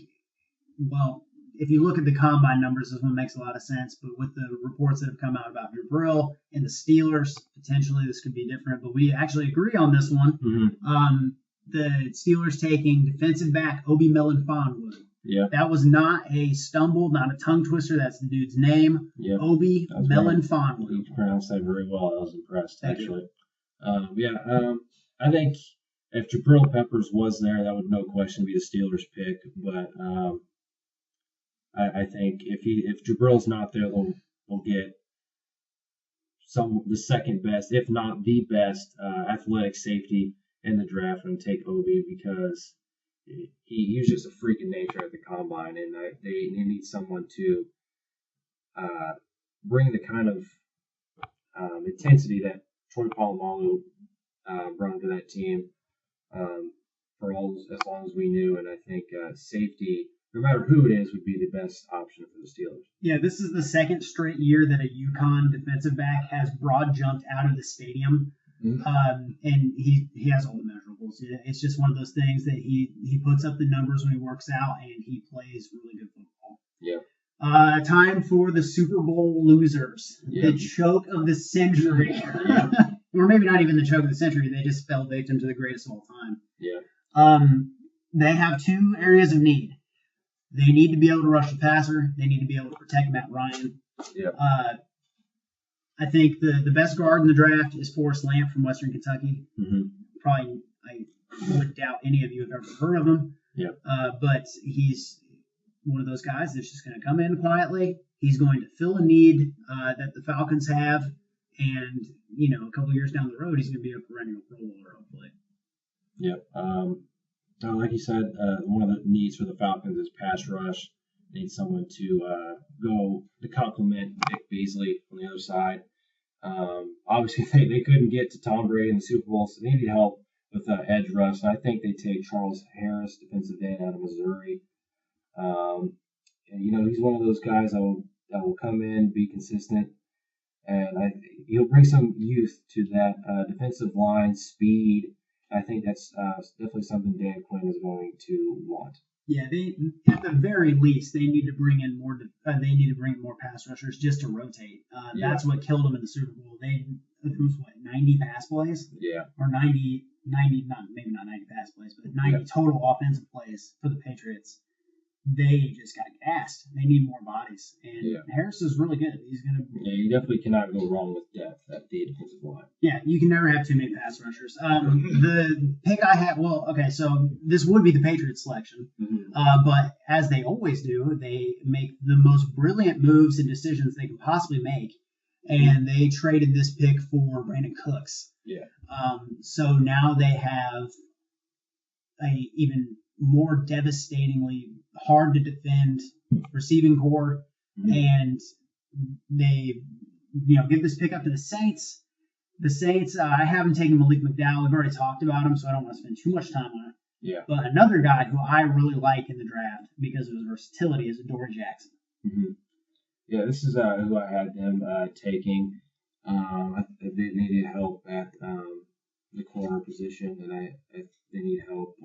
well, if you look at the combine numbers, this one makes a lot of sense. But with the reports that have come out about Jabril and the Steelers, potentially this could be different. But we actually agree on this one. Mm-hmm. The Steelers taking defensive back Obi Melifonwu. Yeah. That was not a stumble, not a tongue twister. That's the dude's name. Yep. Obi Melifonwu. You pronounced that very well. I was impressed, Thank actually. I think if Jabril Peppers was there, that would no question be the Steelers' pick. But I think if Jabril's not there, they'll get the second best, if not the best, athletic safety in the draft and take Obi because he was just a freak in nature at the combine, and they need someone to bring the kind of intensity that Troy Polamalu brought to that team for as long as we knew, and I think safety, no matter who it is, would be the best option for the Steelers. Yeah, this is the second straight year that a UConn defensive back has broad jumped out of the stadium. Mm-hmm. And he has all the measurables. It's just one of those things that he puts up the numbers when he works out, and he plays really good football. Yeah. Time for the Super Bowl losers. Yep. The choke of the century. Yep. Or maybe not even the choke of the century. They just fell victim to the greatest of all time. Yeah. They have two areas of need. They need to be able to rush the passer. They need to be able to protect Matt Ryan. Yeah. I think the best guard in the draft is Forrest Lamp from Western Kentucky. Mm-hmm. Probably, I would doubt any of you have ever heard of him. Yeah. But he's one of those guys that's just going to come in quietly. He's going to fill a need that the Falcons have. And, a couple years down the road, he's going to be a perennial Pro Bowler, hopefully. Yep. Like you said, one of the needs for the Falcons is pass rush. They need someone to go to complement Vic Beasley on the other side. Obviously, they couldn't get to Tom Brady in the Super Bowl, so they needed help with edge rush. And I think they take Charles Harris, defensive end out of Missouri. He's one of those guys that will come in, be consistent, and he'll bring some youth to that defensive line, speed. I think that's definitely something Dan Quinn is going to want. Yeah, they at the very least they need to bring in more. They need to bring in more pass rushers just to rotate. That's what killed them in the Super Bowl. It was 90 pass plays. Yeah. Or 90, maybe not 90 pass plays, but 90 total offensive plays for the Patriots. They just got gassed. They need more bodies, and Harris is really good. He's gonna. Yeah, you definitely cannot go wrong with depth at the defensive line. Yeah, you can never have too many pass rushers. The pick I had, so this would be the Patriots selection, but as they always do, they make the most brilliant moves and decisions they can possibly make, and they traded this pick for Brandon Cooks. Yeah. So now they have a even more devastatingly hard to defend receiving core, and they give this pick up to the Saints. The Saints, I haven't taken Malik McDowell. We've already talked about him, so I don't want to spend too much time on it. Yeah. But another guy who I really like in the draft because of his versatility is Adoree Jackson. Mm-hmm. Yeah, this is who I had them taking. They needed help at the corner position, and they need help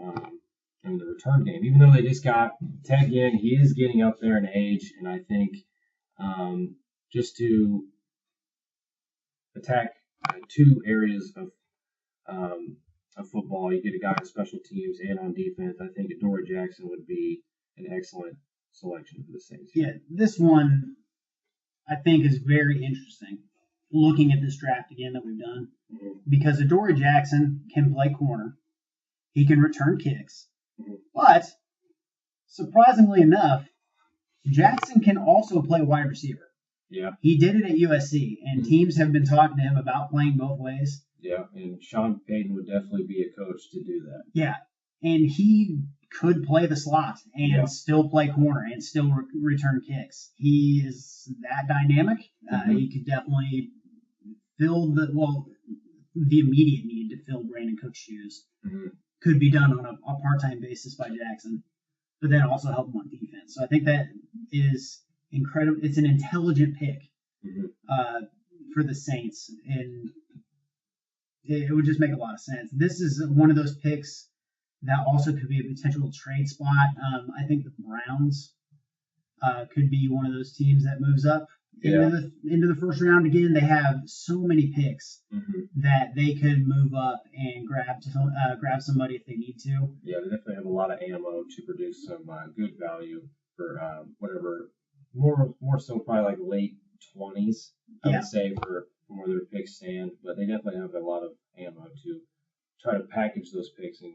in the return game. Even though they just got Tech in, he is getting up there in age, and I think just to attack two areas of football, you get a guy on special teams and on defense. I think Adoree Jackson would be an excellent selection for the Saints. Yeah, this one I think is very interesting. Looking at this draft again that we've done, because Adoree Jackson can play corner, he can return kicks, but surprisingly enough, Jackson can also play wide receiver. Yeah. He did it at USC, and teams have been talking to him about playing both ways. Yeah, and Sean Payton would definitely be a coach to do that. Yeah, and he could play the slot and still play corner and still return kicks. He is that dynamic. He could definitely fill the immediate need to fill Brandon Cook's shoes. Could be done on a part-time basis by Jackson, but then also help him on defense. So I think that is incredible. It's an intelligent pick for the Saints, and it would just make a lot of sense. This is one of those picks that also could be a potential trade spot. I think the Browns could be one of those teams that moves up into the first round. Again, they have so many picks that they could move up and grab somebody if they need to. Yeah, they definitely have a lot of ammo to produce some good value for whatever. More so probably like late 20s, I would say, for where their picks stand. But they definitely have a lot of ammo to try to package those picks and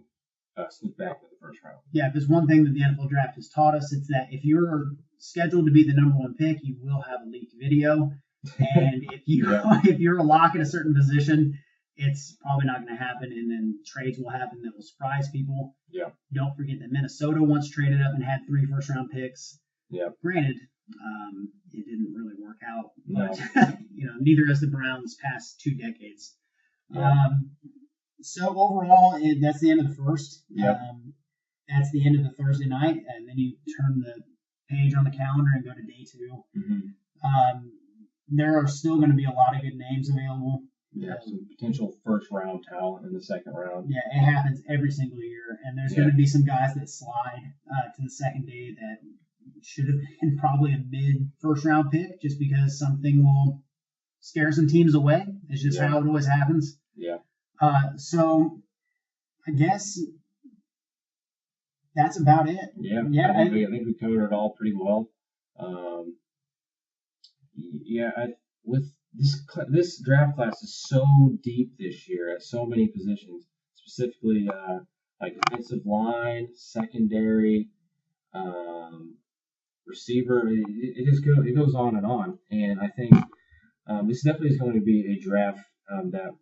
sneak back to the first round. Yeah, there's one thing that the NFL draft has taught us. It's that if you're scheduled to be the number one pick, you will have a leaked video. And if you're a lock at a certain position, it's probably not going to happen. And then trades will happen that will surprise people. Yeah. Don't forget that Minnesota once traded up and had 3 first-round picks. Yeah. Granted, it didn't really work out. But, No. Neither has the Browns past 2 decades. Yeah. So overall, that's the end of the first. Yep. That's the end of the Thursday night, and then you turn the page on the calendar and go to day 2. There are still going to be a lot of good names available. Yeah, some potential first-round talent in the second round. Yeah, it happens every single year, and there's going to be some guys that slide to the second day that should have been probably a mid-first-round pick just because something will scare some teams away. It's just how it always happens. Yeah. So I guess that's about it. Yeah. I think we covered it all pretty well. With this draft class is so deep this year at so many positions, specifically like defensive line, secondary, receiver. It goes on, and I think this definitely is going to be a draft that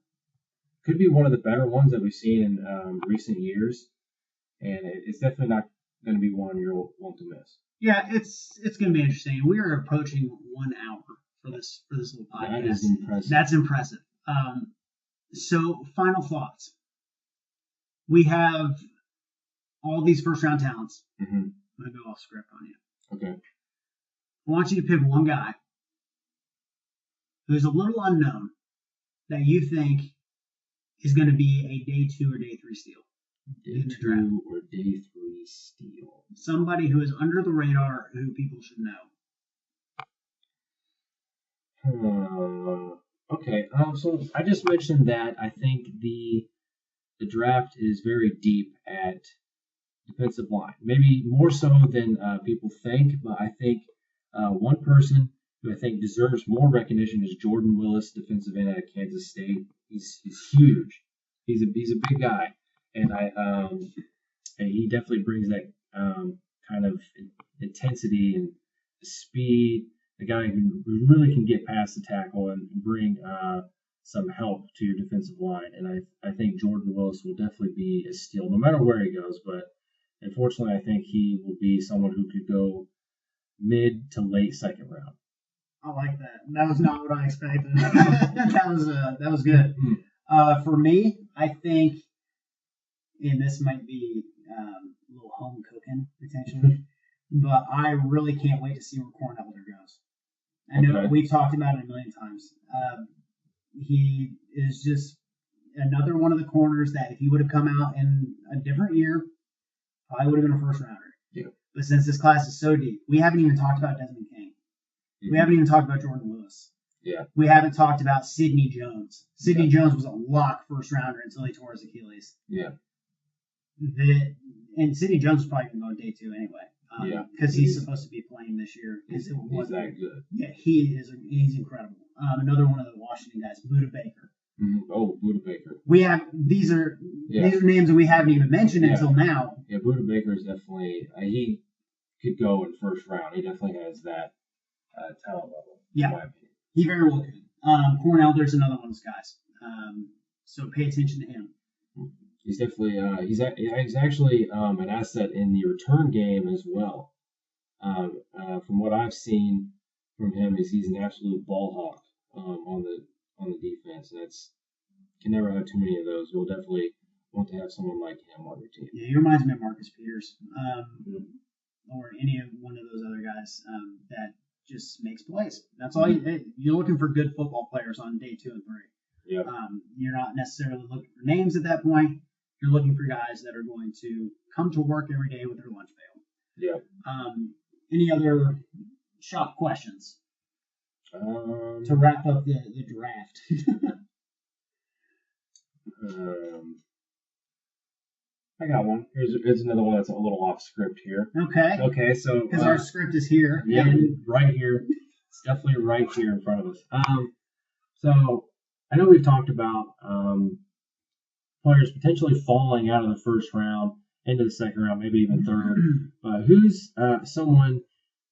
could be one of the better ones that we've seen in recent years, and it's definitely not going to be one you'll want to miss. Yeah, it's going to be interesting. We are approaching 1 hour for this little podcast. That is impressive. That's impressive. So, final thoughts. We have all these first-round talents. I'm going to go off script on you. Okay. I want you to pick one guy who's a little unknown that you think is going to be a day 2 or day 3 steal. Day 2 or day 3 steal. Somebody who is under the radar who people should know. Okay. So I just mentioned that I think the draft is very deep at defensive line. Maybe more so than people think, but I think one person who I think deserves more recognition is Jordan Willis, defensive end out of Kansas State. He's huge. He's a big guy, and he definitely brings that kind of intensity and speed. The guy who really can get past the tackle and bring some help to your defensive line. And I think Jordan Willis will definitely be a steal, no matter where he goes. But unfortunately, I think he will be someone who could go mid to late second round. I like that. That was not what I expected. that was good. For me, I think, and this might be a little home cooking potentially, but I really can't wait to see where Corn Elder goes. I know we've talked about it a million times. He is just another one of the corners that if he would have come out in a different year, probably would have been a first rounder. Yeah. But since this class is so deep, we haven't even talked about Desmond King. We haven't even talked about Jordan Lewis. Yeah. We haven't talked about Sidney Jones. Sidney Jones was a lock first rounder until he tore his Achilles. Yeah. And Sidney Jones is probably going to go on day 2 anyway. Because he's supposed to be playing this year. He's that good. Yeah, he's incredible. Another one of the Washington guys, Buda Baker. Mm-hmm. Oh, Buda Baker. These are names that we haven't even mentioned until now. Yeah, Buda Baker is definitely he could go in first round. He definitely has that talent level. Yeah, in my opinion. He very well could. Cornell, there's another one of those guys. So pay attention to him. He's definitely he's actually an asset in the return game as well. From what I've seen from him, he's an absolute ball hawk on the defense, and can never have too many of those. You'll definitely want to have someone like him on your team. Yeah, he reminds me of Marcus Peters, or any of one of those other guys that just makes plays. That's all you're looking for. Good football players on day 2 and 3. Yeah. You're not necessarily looking for names at that point. You're looking for guys that are going to come to work every day with their lunch pail. Yeah. Any other shop questions to wrap up the draft? I got one. Here's another one that's a little off script here. Okay, so because our script is here. Yeah, right here. It's definitely right here in front of us. So I know we've talked about players potentially falling out of the first round into the second round, maybe even third. Who's someone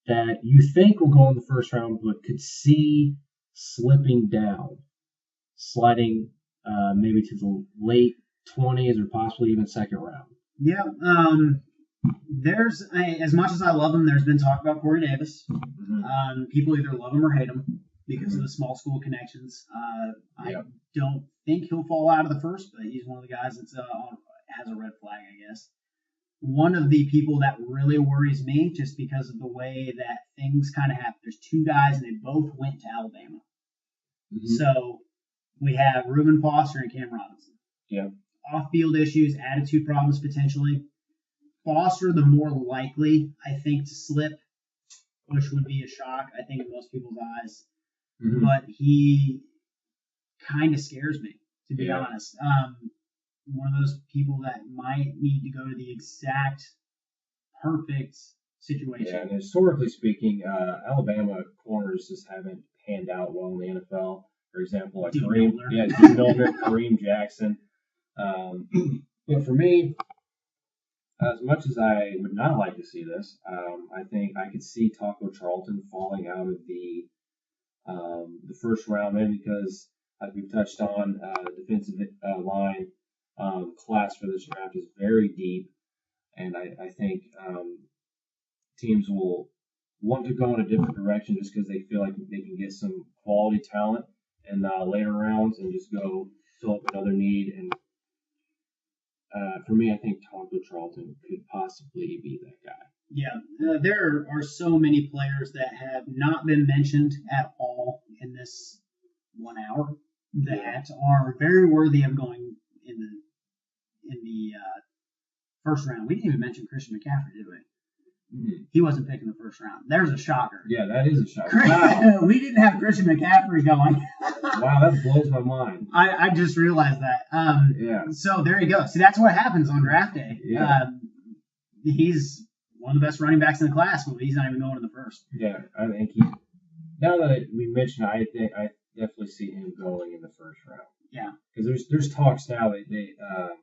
that you think will go in the first round but could see slipping down, sliding maybe to the late 20s or possibly even second round? Yeah. There's as much as I love him, there's been talk about Corey Davis. Mm-hmm. People either love him or hate him because of the small school connections. I don't think he'll fall out of the first, but he's one of the guys that's has a red flag, I guess. One of the people that really worries me, just because of the way that things kind of happen. There's 2 guys, and they both went to Alabama. Mm-hmm. So we have Reuben Foster and Cam Robinson. Yeah. Off-field issues, attitude problems potentially. Foster, the more likely, I think, to slip, which would be a shock, I think, in most people's eyes. Mm-hmm. But he kind of scares me, to be honest. One of those people that might need to go to the exact perfect situation. Yeah, and historically speaking, Alabama corners just haven't panned out well in the NFL. For example, like Kareem Milner, Kareem Jackson. But for me, as much as I would not like to see this, I think I could see Taco Charlton falling out of the first round, maybe because, as we've touched on, the defensive line class for this draft is very deep, and I think teams will want to go in a different direction just because they feel like they can get some quality talent in later rounds and just go fill up another need. And for me, I think Taco Charlton could possibly be that guy. Yeah, there are so many players that have not been mentioned at all in this 1 hour that are very worthy of going in the first round. We didn't even mention Christian McCaffrey, did we? Mm-hmm. He wasn't picked in the first round. There's a shocker. Yeah, that is a shocker. Wow. We didn't have Christian McCaffrey going. Wow, that blows my mind. I just realized that. So there you go. See, that's what happens on draft day. Yeah. He's one of the best running backs in the class, but he's not even going in the first. Yeah, I think now that we mentioned it, I definitely see him going in the first round. Yeah. Because there's talks now that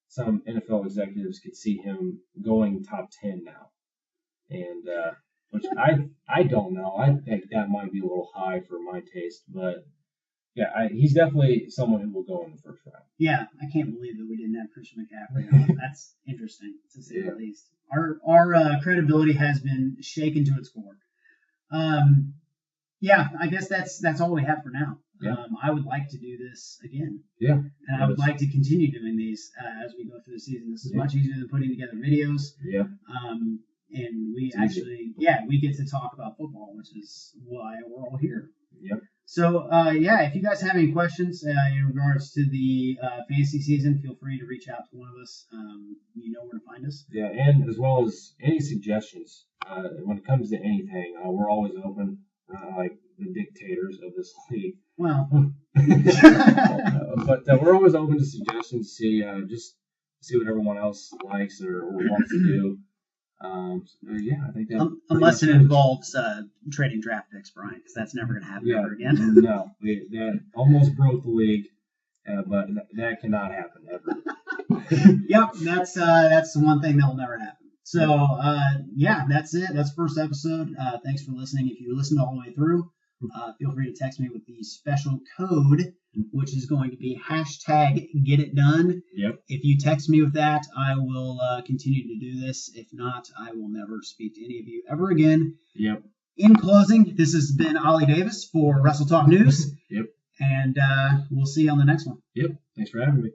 some NFL executives could see him going top 10 now. And which I don't know. I think that might be a little high for my taste, but yeah, he's definitely someone who will go in the first round. Yeah, I can't believe that we didn't have Christian McCaffrey. That's interesting, to say the least. Our credibility has been shaken to its core. Yeah, I guess that's all we have for now. Yeah. I would like to do this again. Yeah. And I would like to continue doing these as we go through the season. This is much easier than putting together videos. Yeah. And we we get to talk about football, which is why we're all here. Yep. So, if you guys have any questions in regards to the fantasy season, feel free to reach out to one of us. You know where to find us. Yeah, and as well as any suggestions when it comes to anything, we're always open. Like the dictators of this league. Well, but we're always open to suggestions. Just see what everyone else likes or wants to do. I think that unless it involves trading draft picks, Brian, because that's never going to happen ever again. No, that almost broke the league, but that cannot happen ever. Yep, that's the one thing that will never happen. So, that's it. That's the first episode. Thanks for listening. If you listened all the way through, feel free to text me with the special code, which is going to be #GetItDone. Yep. If you text me with that, I will continue to do this. If not, I will never speak to any of you ever again. Yep. In closing, this has been Ollie Davis for Wrestle Talk News. Yep. And we'll see you on the next one. Yep. Thanks for having me.